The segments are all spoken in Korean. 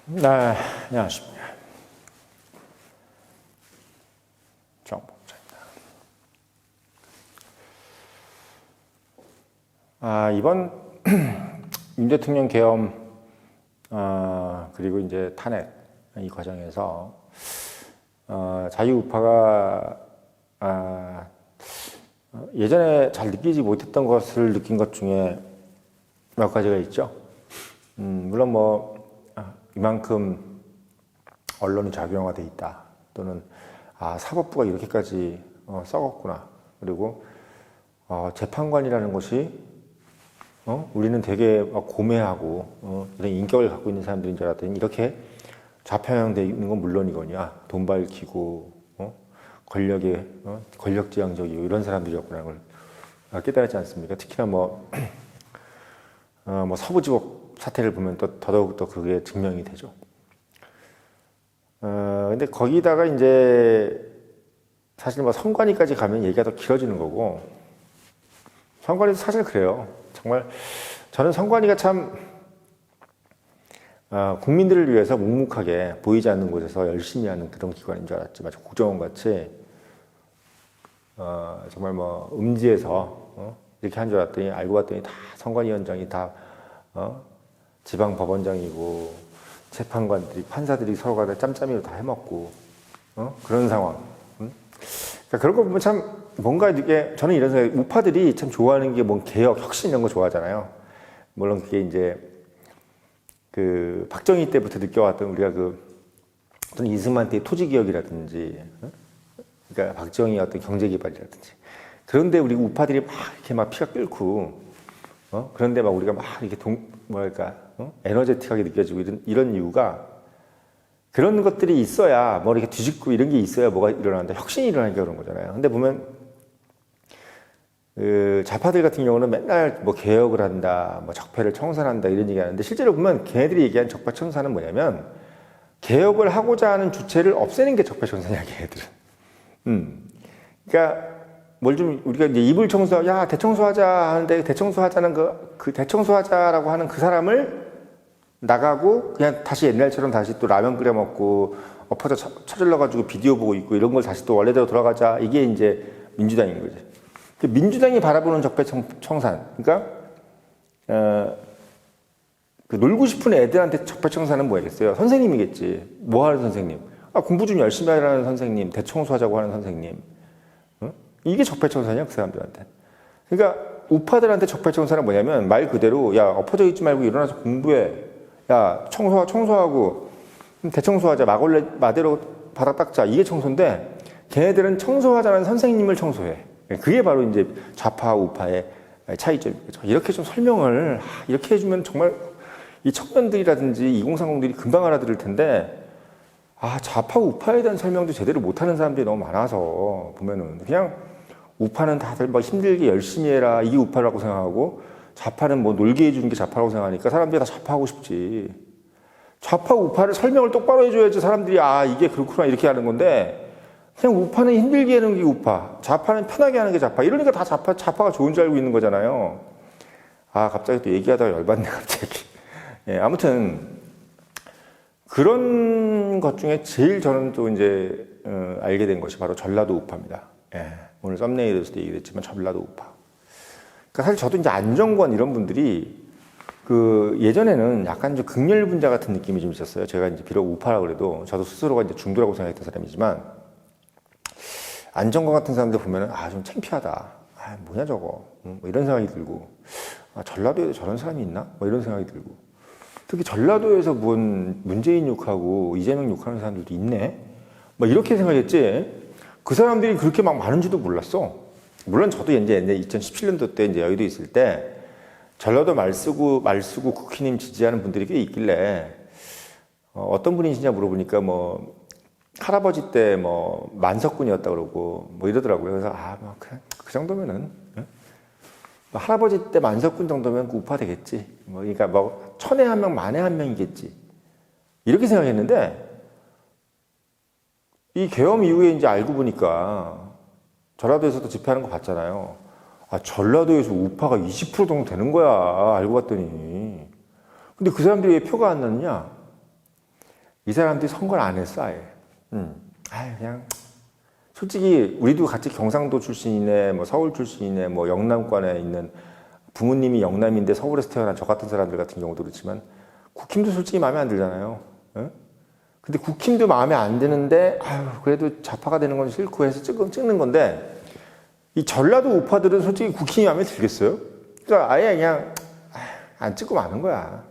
네, 안녕하십니까. 정복자입니다. 이번 윤 대통령 계엄, 그리고 이제 탄핵 이 과정에서 자유우파가 예전에 잘 느끼지 못했던 것을 느낀 것 중에 몇 가지가 있죠. 물론 이만큼 언론이 작용화돼 있다. 또는 사법부가 이렇게까지 썩었구나. 그리고 재판관이라는 것이 우리는 되게 고매하고 이런 인격을 갖고 있는 사람들인 줄 알았더니 이렇게 좌편향되어 있는 건 물론이거니와 돈 밝히고 권력지향적이고 이런 사람들이었구나 걸 깨달았지 않습니까? 특히나 서부지법 사태를 보면 또 더더욱 더 그게 증명이 되죠. 근데 거기다가 이제 사실 선관위까지 가면 얘기가 더 길어지는 거고, 선관위도 사실 그래요. 정말 저는 선관위가 참 국민들을 위해서 묵묵하게 보이지 않는 곳에서 열심히 하는 그런 기관인 줄 알았지. 마치 국정원 같이 정말 음지에서 이렇게 한 줄 알았더니 알고 봤더니 다 선관위원장이 다 지방 법원장이고 재판관들이 판사들이 서로가 다 짬짬이로 다 해먹고 그런 상황. 그러니까 그런 거 보면 참 뭔가 이게 저는 이런 생각. 우파들이 참 좋아하는 게 개혁, 혁신 이런 거 좋아하잖아요. 물론 그게 이제 그 박정희 때부터 느껴왔던 우리가 어떤 이승만 때의 토지 개혁이라든지, 그러니까 박정희의 어떤 경제 개발이라든지. 그런데 우리 우파들이 이렇게 피가 끓고, 그런데 우리가 이렇게 에너제틱하게 느껴지고 이런 이유가 그런 것들이 있어야 이렇게 뒤집고 이런 게 있어야 뭐가 일어난다. 혁신이 일어나니까 그런 거잖아요. 근데 보면 좌파들 같은 경우는 맨날 개혁을 한다, 적폐를 청산한다 이런 얘기 하는데 실제로 보면 걔네들이 얘기하는 적폐 청산은 뭐냐면 개혁을 하고자 하는 주체를 없애는 게 적폐 청산이야, 걔네들은. 그러니까 우리가 이제 이불 대청소하자 하는데 대청소하자는 그 대청소하자라고 하는 그 사람을 나가고 그냥 다시 옛날처럼 다시 또 라면 끓여 먹고 엎어져 쳐질러가지고 비디오 보고 있고 이런 걸 다시 또 원래대로 돌아가자. 이게 이제 민주당인 거지. 민주당이 바라보는 적폐 청산. 그러니까, 놀고 싶은 애들한테 적폐 청산은 뭐겠어요? 선생님이겠지. 뭐 하는 선생님? 공부 좀 열심히 하라는 선생님, 대청소하자고 하는 선생님. 이게 적폐청산이야, 그 사람들한테. 그러니까 우파들한테 적폐청산은 뭐냐면 말 그대로 엎어져 있지 말고 일어나서 공부해. 청소하고 대청소하자. 마대로 바닥 닦자. 이게 청소인데 걔네들은 청소하자는 선생님을 청소해. 그게 바로 이제 좌파 우파의 차이점이죠. 이렇게 좀 설명을 이렇게 해주면 정말 이 청년들이라든지 2030들이 금방 알아들을 텐데 좌파 우파에 대한 설명도 제대로 못하는 사람들이 너무 많아서 보면은 그냥 우파는 다들 힘들게 열심히 해라 이게 우파라고 생각하고 좌파는 놀게 해주는 게 좌파라고 생각하니까 사람들이 다 좌파하고 싶지. 좌파 우파를 설명을 똑바로 해줘야지 사람들이 이게 그렇구나 이렇게 하는 건데 그냥 우파는 힘들게 하는 게 우파, 좌파는 편하게 하는 게 좌파. 이러니까 다 좌파가 좋은 줄 알고 있는 거잖아요. 갑자기 또 얘기하다가 열받네 갑자기. 아무튼 그런 것 중에 제일 저는 또 이제 알게 된 것이 바로 전라도 우파입니다. 오늘 썸네일에서도 얘기했지만 전라도 우파. 그러니까 사실 저도 이제 안정권 이런 분들이 예전에는 약간 좀 극렬분자 같은 느낌이 좀 있었어요. 제가 이제 비록 우파라 그래도 저도 스스로가 이제 중도라고 생각했던 사람이지만 안정권 같은 사람들 보면은 좀 창피하다. 뭐냐 저거. 이런 생각이 들고 전라도에도 저런 사람이 있나? 이런 생각이 들고 특히 전라도에서 문재인 욕하고 이재명 욕하는 사람들도 있네? 이렇게 생각했지. 그 사람들이 그렇게 많은지도 몰랐어. 물론 저도 이제 2017년도 때 이제 여의도 있을 때 전라도 말쓰고 국회의원 지지하는 분들이 꽤 있길래 어떤 분이시냐 물어보니까 할아버지 때 만석군이었다 그러고 이러더라고요. 그래서 그냥 그 정도면은 할아버지 때 만석군 정도면 우파 되겠지. 그러니까 천에 한 명, 만에 한 명이겠지. 이렇게 생각했는데 이 계엄 이후에 이제 알고 보니까 전라도에서도 집회하는 거 봤잖아요. 전라도에서 우파가 20% 정도 되는 거야. 알고 봤더니. 근데 그 사람들이 왜 표가 안 났냐? 이 사람들이 선거를 안 했어, 아예. 그냥 솔직히 우리도 같이 경상도 출신이네, 뭐 서울 출신이네, 뭐 영남권에 있는 부모님이 영남인데 서울에서 태어난 저 같은 사람들 같은 경우도 그렇지만 국힘도 솔직히 마음에 안 들잖아요. 응? 근데 국힘도 마음에 안 드는데 그래도 좌파가 되는 건 싫고 해서 찍는 건데 이 전라도 우파들은 솔직히 국힘이 마음에 들겠어요? 그러니까 아예 그냥 안 찍고 마는 거야.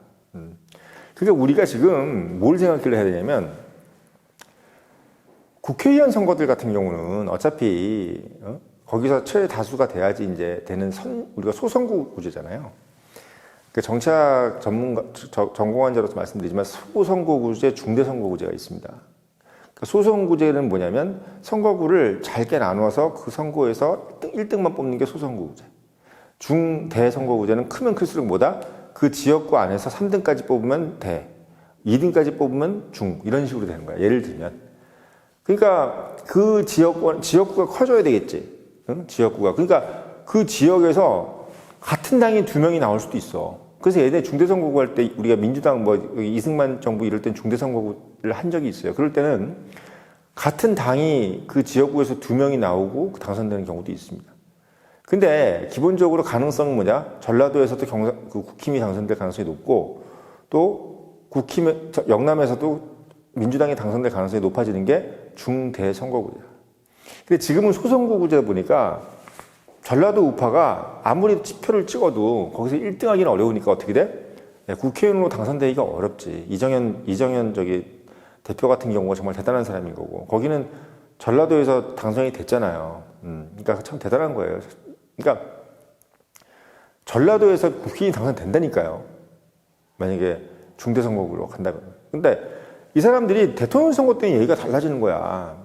그러니까 우리가 지금 뭘 생각을 해야 되냐면 국회의원 선거들 같은 경우는 어차피 거기서 최다수가 돼야지 이제 되는 우리가 소선거구제잖아요. 그 정치학 전공환자로서 말씀드리지만 소선거구제, 중대선거구제가 있습니다. 그러니까 소선거구제는 뭐냐면 선거구를 잘게 나누어서 그 선거에서 1등만 뽑는 게 소선거구제. 중대선거구제는 크면 클수록 뭐다? 그 지역구 안에서 3등까지 뽑으면 대, 2등까지 뽑으면 중, 이런 식으로 되는 거야. 예를 들면. 그러니까 그 지역구가 커져야 되겠지. 응? 지역구가. 그러니까 그 지역에서 같은 당이 2명이 나올 수도 있어. 그래서 예전에 중대선거구 할 때 우리가 민주당 뭐 이승만 정부 이럴 땐 중대선거구를 한 적이 있어요. 그럴 때는 같은 당이 그 지역구에서 2명이 나오고 당선되는 경우도 있습니다. 근데 기본적으로 가능성은 뭐냐? 전라도에서도 국힘이 당선될 가능성이 높고 또 영남에서도 민주당이 당선될 가능성이 높아지는 게 중대선거구제야. 근데 지금은 소선거구제다 보니까 전라도 우파가 아무리 표를 찍어도 거기서 1등하기는 어려우니까 어떻게 돼? 국회의원으로 당선되기가 어렵지. 이정현 대표 같은 경우가 정말 대단한 사람인 거고 거기는 전라도에서 당선이 됐잖아요. 그러니까 참 대단한 거예요. 그러니까 전라도에서 국회의원이 당선된다니까요. 만약에 중대선거구로 간다면. 근데 이 사람들이 대통령 선거 때는 얘기가 달라지는 거야.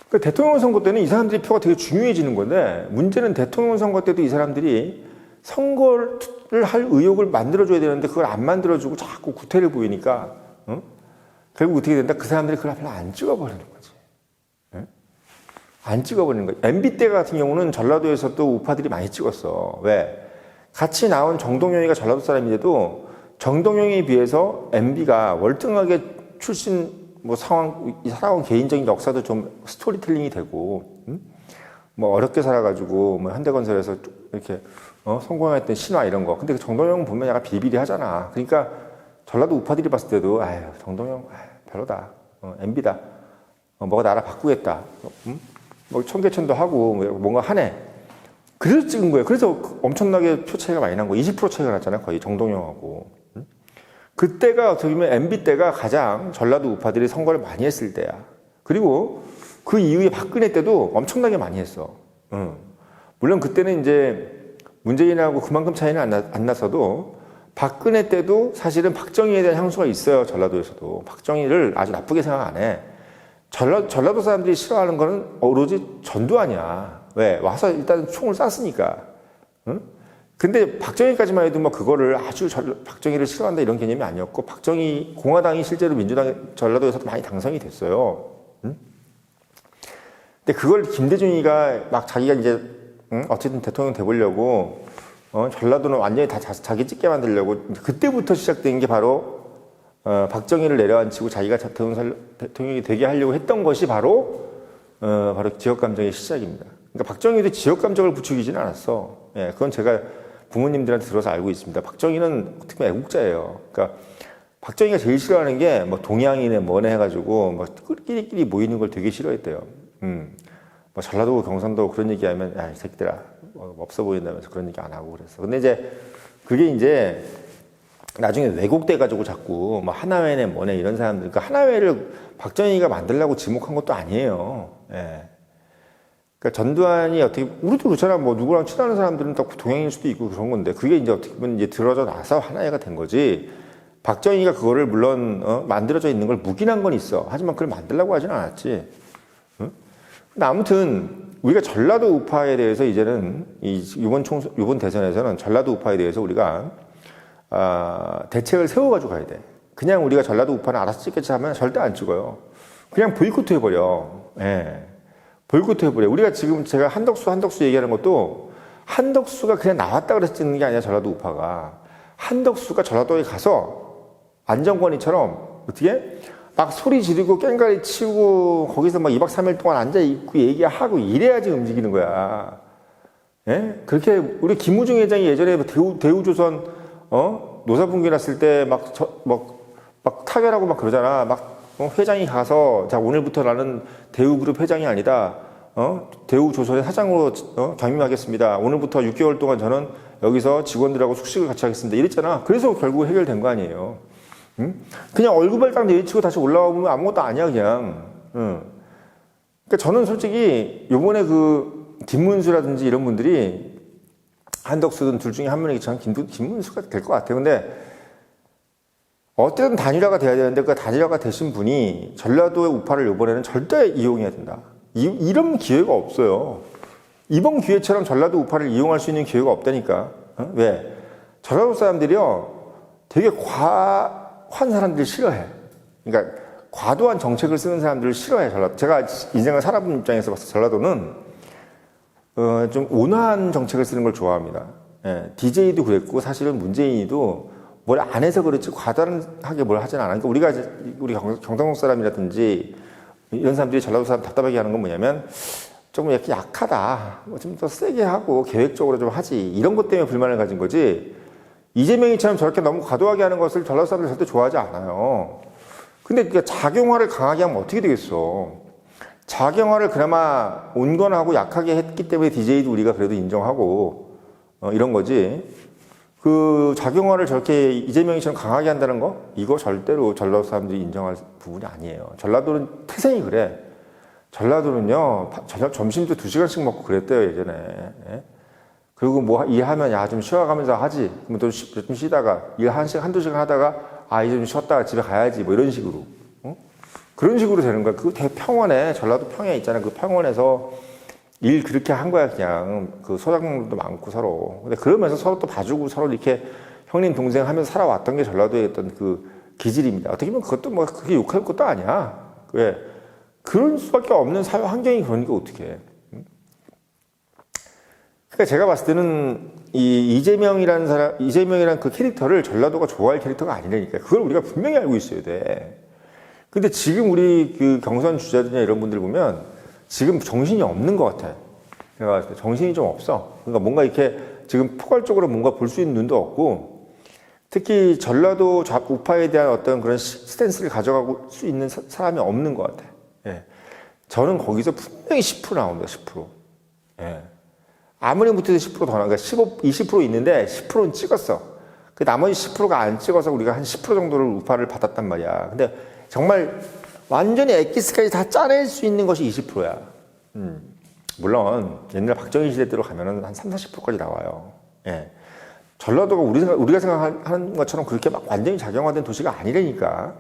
그러니까 대통령 선거 때는 이 사람들이 표가 되게 중요해지는 건데 문제는 대통령 선거 때도 이 사람들이 선거를 할 의욕을 만들어줘야 되는데 그걸 안 만들어주고 자꾸 구태를 보이니까 결국 어떻게 된다? 그 사람들이 그걸 별로 안 찍어버리는 거지. 안 찍어버리는 거야. MB 때 같은 경우는 전라도에서도 우파들이 많이 찍었어. 왜? 같이 나온 정동영이가 전라도 사람인데도 정동영에 비해서 MB가 월등하게 출신 살아온 개인적인 역사도 좀 스토리텔링이 되고, 뭐 어렵게 살아가지고, 뭐 현대건설에서 이렇게, 성공했던 신화 이런 거. 근데 정동영은 보면 약간 비리비리하잖아. 그러니까 전라도 우파들이 봤을 때도, 정동영, 별로다. MB다. 뭐가 나라 바꾸겠다. 뭐 청계천도 하고, 뭔가 하네. 그래서 찍은 거예요. 그래서 엄청나게 표 차이가 많이 난 거예요. 20% 차이가 났잖아요. 거의 정동영하고. 그때가 어떻게 보면 MB 때가 가장 전라도 우파들이 선거를 많이 했을 때야. 그리고 그 이후에 박근혜 때도 엄청나게 많이 했어. 물론 그때는 이제 문재인하고 그만큼 차이는 안 났어도 박근혜 때도 사실은 박정희에 대한 향수가 있어요. 전라도에서도. 박정희를 아주 나쁘게 생각 안 해. 전라도 사람들이 싫어하는 거는 오로지 전두환이야. 왜? 와서 일단 총을 쐈으니까. 근데 박정희까지만 해도 뭐 그거를 아주 박정희를 싫어한다 이런 개념이 아니었고 공화당이 실제로 전라도에서도 많이 당선이 됐어요. 근데 그걸 김대중이가 막 자기가 이제 어쨌든 대통령 돼보려고 전라도는 완전히 다 자기 찍게 만들려고 그때부터 시작된 게 바로 박정희를 내려앉히고 자기가 대통령이 되게 하려고 했던 것이 바로 지역감정의 시작입니다. 그러니까 박정희도 지역감정을 부추기지는 않았어. 그건 제가 부모님들한테 들어서 알고 있습니다. 박정희는 특히 애국자예요. 그러니까 박정희가 제일 싫어하는 게 뭐 동양이네 뭐네 해가지고 뭐 끼리끼리 모이는 걸 되게 싫어했대요. 뭐 전라도 경상도 그런 얘기하면 야, 이 새끼들아 없어 보인다면서 그런 얘기 안 하고 그랬어. 근데 이제 그게 이제 나중에 왜곡돼가지고 자꾸 뭐 하나회네 뭐네 이런 사람들, 그러니까 하나회를 박정희가 만들려고 지목한 것도 아니에요. 그러니까 전두환이 어떻게 우리도 그렇잖아. 뭐 누구랑 친하는 사람들은 다 동양일 수도 있고 그런 건데 그게 이제 어떻게 보면 이제 들어져 나서 하나회가 된 거지. 박정희가 그거를 물론 만들어져 있는 걸 묵인한 건 있어. 하지만 그걸 만들려고 하진 않았지. 근데 아무튼 우리가 전라도 우파에 대해서 이제는 이번 대선에서는 전라도 우파에 대해서 우리가 대책을 세워가지고 가야 돼. 그냥 우리가 전라도 우파는 알아서 찍겠지 하면 절대 안 찍어요. 그냥 보이콧 해버려. 보이콧 해버려. 우리가 지금 제가 한덕수 얘기하는 것도 한덕수가 그냥 나왔다 그래서 찍는 게 아니라 전라도 우파가 한덕수가 전라도에 가서 안정권이처럼 어떻게 막 소리 지르고 깽가리 치고 거기서 막 2박 3일 동안 앉아있고 얘기하고 이래야지 움직이는 거야. 예? 그렇게 우리 김우중 회장이 예전에 대우조선 노사분기 났을 때 막 타결하고 막 그러잖아. 회장이 가서 자 오늘부터 나는 대우그룹 회장이 아니다. 대우조선의 사장으로 겸임하겠습니다. 오늘부터 6개월 동안 저는 여기서 직원들하고 숙식을 같이 하겠습니다. 이랬잖아. 그래서 결국 해결된 거 아니에요. 응? 그냥 얼굴발 딱 내리치고 다시 올라오면 아무것도 아니야 그냥. 응. 그러니까 저는 솔직히 요번에 그 김문수라든지 이런 분들이 한덕수든 둘 중에 한 명이 저는 김문수가 될 것 같아요. 근데 어쨌든 단일화가 돼야 되는데 그 단일화가 되신 분이 전라도의 우파를 이번에는 절대 이용해야 된다. 이런 기회가 없어요. 이번 기회처럼 전라도 우파를 이용할 수 있는 기회가 없다니까. 왜? 전라도 사람들이요 되게 과한 사람들을 싫어해. 그러니까 과도한 정책을 쓰는 사람들을 싫어해. 전라도. 제가 인생을 살아본 입장에서 봤을 때 전라도는 좀 온화한 정책을 쓰는 걸 좋아합니다. 예, DJ도 그랬고 사실은 문재인이도 뭘 안 해서 그렇지 과다하게 뭘 하진 않으니까 우리 경상도 사람이라든지 이런 사람들이 전라도 사람 답답하게 하는 건 뭐냐면 조금 이렇게 약하다, 좀 더 세게 하고 계획적으로 좀 하지 이런 것 때문에 불만을 가진 거지. 이재명이처럼 저렇게 너무 과도하게 하는 것을 전라도 사람들 절대 좋아하지 않아요. 근데 그러니까 작용화를 강하게 하면 어떻게 되겠어? 작용화를 그나마 온건하고 약하게 했기 때문에 DJ도 우리가 그래도 인정하고 이런 거지. 그 작용화를 저렇게 이재명이처럼 강하게 한다는 거? 이거 절대로 전라도 사람들이 인정할 부분이 아니에요. 전라도는 태생이 그래. 전라도는요, 점심도 2시간씩 먹고 그랬대요, 예전에. 예? 그리고 뭐 일하면 야, 좀 쉬어가면서 하지. 그러면 또 좀 쉬다가 일 한두 시간 하다가 아, 이제 좀 쉬었다가 집에 가야지. 뭐 이런 식으로. 그런 식으로 되는 거야. 그 대평원에, 전라도 평야 있잖아요. 그 평원에서 일 그렇게 한 거야, 그냥. 그 소작농도 많고 서로. 근데 그러면서 서로 또 봐주고 서로 이렇게 형님, 동생 하면서 살아왔던 게 전라도의 어떤 그 기질입니다. 어떻게 보면 그것도 뭐 그게 욕할 것도 아니야. 왜? 그럴 수밖에 없는 사회 환경이 그러니까 어떻게. 그러니까 제가 봤을 때는 이재명이라는 그 캐릭터를 전라도가 좋아할 캐릭터가 아니라니까. 그걸 우리가 분명히 알고 있어야 돼. 근데 지금 우리 그 경선 주자들이나 이런 분들 보면 지금 정신이 없는 것 같아. 제가 봤을 때 정신이 좀 없어. 그러니까 뭔가 이렇게 지금 포괄적으로 뭔가 볼 수 있는 눈도 없고, 특히 전라도 우파에 대한 어떤 그런 스탠스를 가져갈 수 있는 사람이 없는 것 같아. 예. 저는 거기서 분명히 10% 나옵니다. 10%. 예. 아무리 못해도 10% 더 나가. 20% 있는데 10%는 찍었어. 그 나머지 10%가 안 찍어서 우리가 한 10% 정도를 우파를 받았단 말이야. 근데 정말 완전히 엑기스까지 다 짜낼 수 있는 것이 20%야. 물론 옛날 박정희 시대 때로 가면은 한 30-40%까지 나와요. 예. 전라도가 우리가 생각하는 것처럼 그렇게 막 완전히 작용화된 도시가 아니라니까.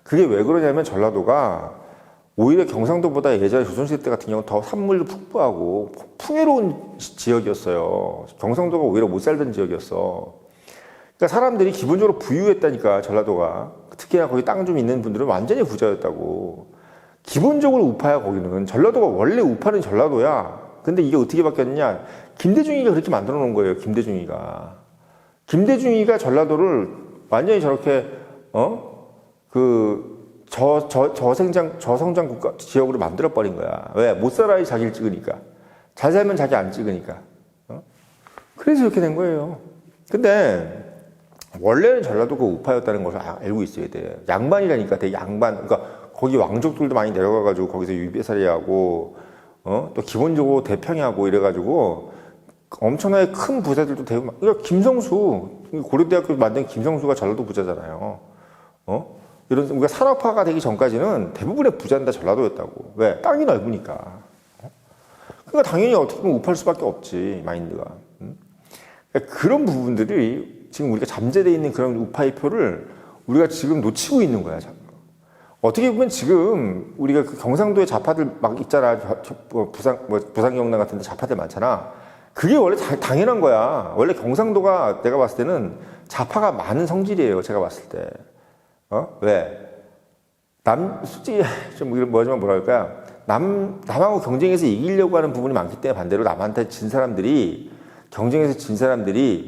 그게 왜 그러냐면 전라도가 오히려 경상도보다 예전에 조선시대 때 같은 경우는 더 산물도 풍부하고 풍요로운 지역이었어요. 경상도가 오히려 못 살던 지역이었어. 그러니까 사람들이 기본적으로 부유했다니까, 전라도가. 특히나 거기 땅 좀 있는 분들은 완전히 부자였다고. 기본적으로 우파야, 거기는. 전라도가 원래 우파는 전라도야. 근데 이게 어떻게 바뀌었느냐? 김대중이가 그렇게 만들어 놓은 거예요, 김대중이가. 김대중이가 전라도를 완전히 저렇게, 저성장 국가 지역으로 만들어버린 거야. 왜? 못 살아야 자기를 찍으니까. 잘 살면 자기 안 찍으니까. 그래서 이렇게 된 거예요. 근데, 원래는 전라도가 우파였다는 것을 알고 있어야 돼. 양반이라니까, 되게 양반. 그러니까, 거기 왕족들도 많이 내려가가지고, 거기서 유배살이하고, 또 기본적으로 대평이하고 이래가지고, 엄청나게 큰 부자들도 되게 그러니까 김성수, 고려대학교 만든 김성수가 전라도 부자잖아요. 이런, 우리가 산업화가 되기 전까지는 대부분의 부자는 다 전라도였다고. 왜? 땅이 넓으니까. 그러니까 당연히 어떻게 보면 우파일 수밖에 없지, 마인드가. 그러니까 그런 부분들이 지금 우리가 잠재되어 있는 그런 우파의 표를 우리가 지금 놓치고 있는 거야. 어떻게 보면 지금 우리가 그 경상도에 좌파들 막 있잖아. 부산 경남 같은 데 좌파들 많잖아. 그게 원래 당연한 거야. 원래 경상도가 내가 봤을 때는 좌파가 많은 성질이에요. 제가 봤을 때. 왜? 솔직히 좀 뭐랄까. 남하고 경쟁해서 이기려고 하는 부분이 많기 때문에 반대로 남한테 경쟁해서 진 사람들이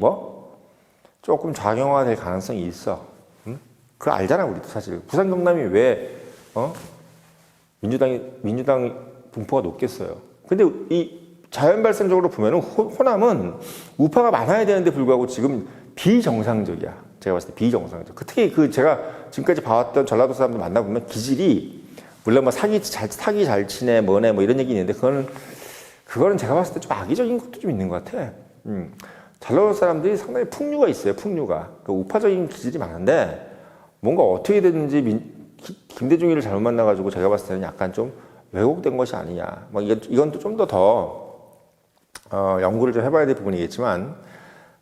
조금 작용화될 가능성이 있어. 응? 그거 알잖아, 우리도 사실. 부산 경남이 왜, 민주당 분포가 높겠어요. 근데 이 자연 발생적으로 보면은 호남은 우파가 많아야 되는데 불구하고 지금 비정상적이야. 제가 봤을 때 비정상적. 특히 제가 지금까지 봐왔던 전라도 사람들 만나보면 기질이, 물론 뭐 사기 잘 치네, 뭐네, 뭐 이런 얘기 있는데, 그거는 제가 봤을 때 좀 악의적인 것도 좀 있는 것 같아. 전라도 사람들이 상당히 풍류가 있어요, 풍류가. 우파적인 기질이 많은데, 뭔가 어떻게 됐는지 김대중이를 잘못 만나가지고 제가 봤을 때는 약간 좀 왜곡된 것이 아니냐. 뭐 이건 또 좀 더 연구를 좀 해봐야 될 부분이겠지만,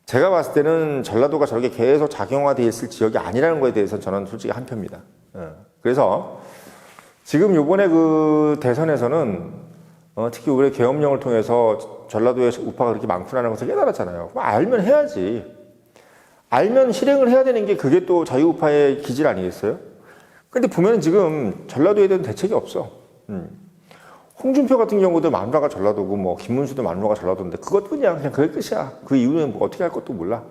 제가 봤을 때는 전라도가 저렇게 계속 작용화되어 있을 지역이 아니라는 거에 대해서 저는 솔직히 한표입니다. 그래서 지금 요번에 그 대선에서는 특히 올해 계엄령을 통해서 전라도에 우파가 그렇게 많구나라는 것을 깨달았잖아요. 알면 해야지. 알면 실행을 해야 되는 게 그게 또 자유우파의 기질 아니겠어요? 근데 보면 지금 전라도에 대한 대책이 없어. 홍준표 같은 경우도 마누라가 전라도고, 뭐 김문수도 마누라가 전라도인데 그것뿐이야. 그냥 그게 끝이야. 그 이후에는 뭐 어떻게 할 것도 몰라.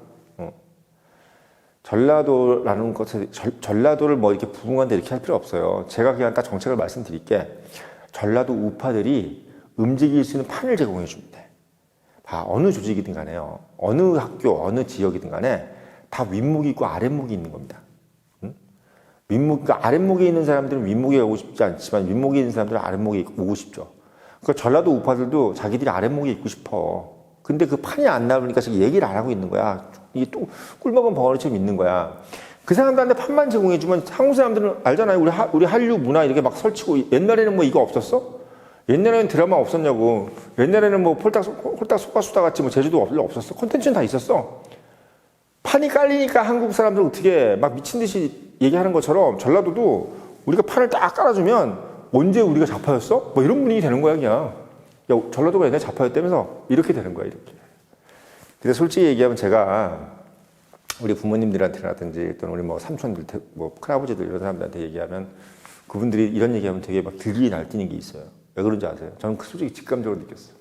전라도라는 것에 전라도를 뭐 이렇게 부흥한데 이렇게 할 필요 없어요. 제가 그냥 딱 정책을 말씀드릴게. 전라도 우파들이 움직일 수 있는 판을 제공해 주면 돼. 어느 조직이든 간에요. 어느 학교, 어느 지역이든 간에 다 윗목이 있고 아랫목이 있는 겁니다. 그러니까 아랫목에 있는 사람들은 윗목에 오고 싶지 않지만 윗목에 있는 사람들은 아랫목에 오고 싶죠. 그러니까 전라도 우파들도 자기들이 아랫목에 있고 싶어. 근데 그 판이 안 나오니까 지금 얘기를 안 하고 있는 거야. 이게 또 꿀먹은 벙어리처럼 있는 거야. 그 사람들한테 판만 제공해주면 한국 사람들은 알잖아요. 우리 한류 문화 이렇게 막 설치고, 옛날에는 뭐 이거 없었어? 옛날에는 드라마 없었냐고. 옛날에는 뭐 홀딱 속가수다 같이 뭐 제주도 없었어? 콘텐츠는 다 있었어. 판이 깔리니까 한국 사람들 어떻게 막 미친 듯이 얘기하는 것처럼 전라도도 우리가 판을 딱 깔아주면 언제 우리가 좌파였어? 뭐 이런 분위기 되는 거야, 그냥. 야, 전라도가 옛날에 좌파였다면서? 이렇게 되는 거야, 이렇게. 근데 솔직히 얘기하면 제가 우리 부모님들한테라든지 또는 우리 뭐 삼촌들, 뭐 큰아버지들 이런 사람들한테 얘기하면 그분들이 이런 얘기하면 되게 막 들기 날뛰는 게 있어요. 왜 그런지 아세요? 저는 솔직히 직감적으로 느꼈어요.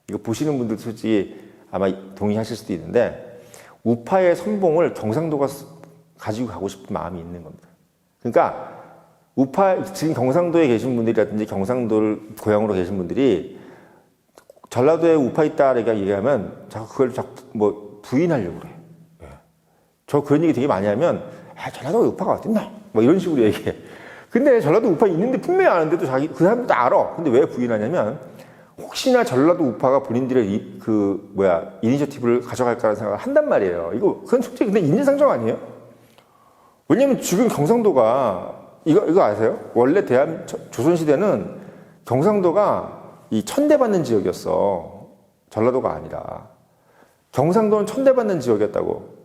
이거 보시는 분들도 솔직히 아마 동의하실 수도 있는데, 우파의 선봉을 경상도가 가지고 가고 싶은 마음이 있는 겁니다. 그러니까 지금 경상도에 계신 분들이라든지 경상도를 고향으로 계신 분들이 전라도에 우파 있다 이렇게 얘기하면 그걸 뭐 부인하려고 그래요. 저 그런 얘기 되게 많이 하면 전라도에 우파가 어딨나? 뭐 이런 식으로 얘기해. 근데 전라도 우파 있는데 분명히 아는데도 그 사람들도 알아. 근데 왜 부인하냐면 혹시나 전라도 우파가 본인들의 이니셔티브를 가져갈까라는 생각을 한단 말이에요. 그건 솔직히 근데 인지상정 아니에요? 왜냐면 지금 경상도가 이거 아세요? 원래 조선시대는 경상도가 이 천대받는 지역이었어. 전라도가 아니라. 경상도는 천대받는 지역이었다고.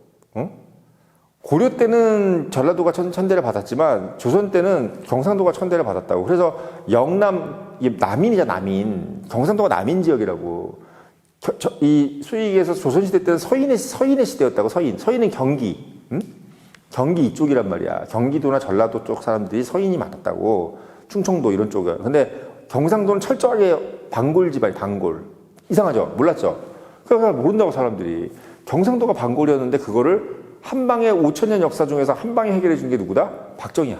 고려 때는 전라도가 천대를 받았지만 조선 때는 경상도가 천대를 받았다고. 그래서 남인이잖아, 남인. 경상도가 남인 지역이라고. 이 수익에서 조선시대 때는 서인의 시대였다고. 서인은 경기. 경기 이쪽이란 말이야. 경기도나 전라도 쪽 사람들이 서인이 많았다고. 충청도 이런 쪽에. 근데 경상도는 철저하게 방골 집안이 방골. 이상하죠? 몰랐죠? 그러니까 모른다고 사람들이. 경상도가 방골이었는데 그거를 한 방에 5,000년 역사 중에서 한 방에 해결해 준 게 누구다? 박정희야.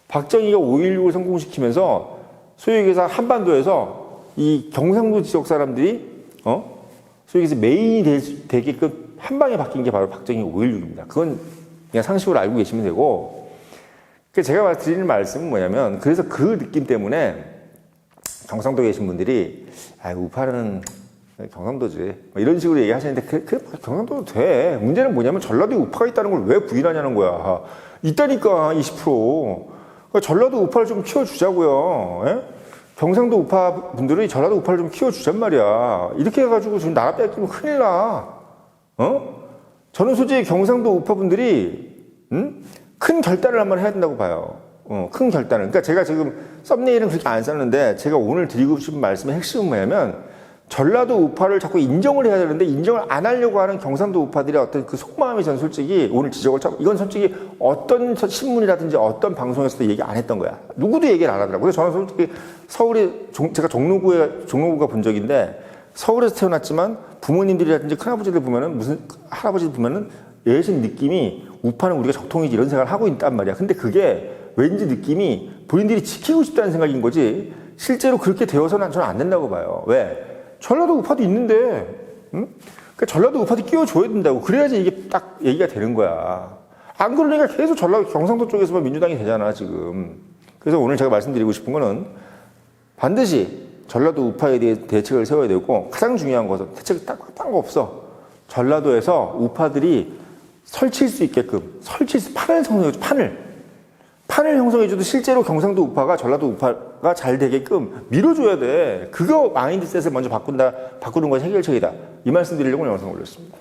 박정희가 5.16을 성공시키면서 소위 얘기해서 한반도에서 이 경상도 지역 사람들이 소위 얘기해서 메인이 되게끔 한 방에 바뀐 게 바로 박정희 5.16입니다. 그건 그냥 상식으로 알고 계시면 되고, 제가 드리는 말씀은 뭐냐면, 그래서 그 느낌 때문에 경상도에 계신 분들이 우파는 경상도지 이런 식으로 얘기하시는데 경상도도 돼. 문제는 뭐냐면 전라도에 우파가 있다는 걸 왜 부인하냐는 거야. 있다니까 20%. 그러니까 전라도 우파를 좀 키워주자고요. 예? 경상도 우파 분들이 전라도 우파를 좀 키워주잔 말이야. 이렇게 해가지고 지금 나라 뺏기면 큰일 나. 저는 솔직히 경상도 우파 분들이 큰 결단을 한번 해야 된다고 봐요. 큰 결단을. 그러니까 제가 지금 썸네일은 그렇게 안 썼는데 제가 오늘 드리고 싶은 말씀의 핵심은 뭐냐면 전라도 우파를 자꾸 인정을 해야 되는데 인정을 안 하려고 하는 경상도 우파들의 어떤 그 속마음이 저는 솔직히 오늘 지적을 이건 솔직히 어떤 신문이라든지 어떤 방송에서도 얘기 안 했던 거야. 누구도 얘기를 안 하더라고요. 그래서 저는 솔직히 제가 종로구가 본 적인데 서울에서 태어났지만 부모님들이라든지 큰아버지들 보면은 할아버지들 보면은 예전 느낌이 우파는 우리가 적통이지 이런 생각을 하고 있단 말이야. 근데 그게 왠지 느낌이 본인들이 지키고 싶다는 생각인 거지 실제로 그렇게 되어서는 저는 안 된다고 봐요. 왜? 전라도 우파도 있는데 응? 그러니까 전라도 우파도 끼워줘야 된다고. 그래야지 이게 딱 얘기가 되는 거야. 안 그러니까 계속 전라도 경상도 쪽에서만 민주당이 되잖아 지금. 그래서 오늘 제가 말씀드리고 싶은 거는 반드시 전라도 우파에 대해 대책을 세워야 되고 가장 중요한 것은 대책이 딴 거 없어. 전라도에서 우파들이 설칠 수 있게끔 판을 형성해줘. 판을 형성해줘도 실제로 경상도 우파가 전라도 우파가 잘 되게끔 밀어줘야 돼. 그거 마인드셋을 먼저 바꾸는 것이 해결책이다. 이 말씀 드리려고 영상 올렸습니다.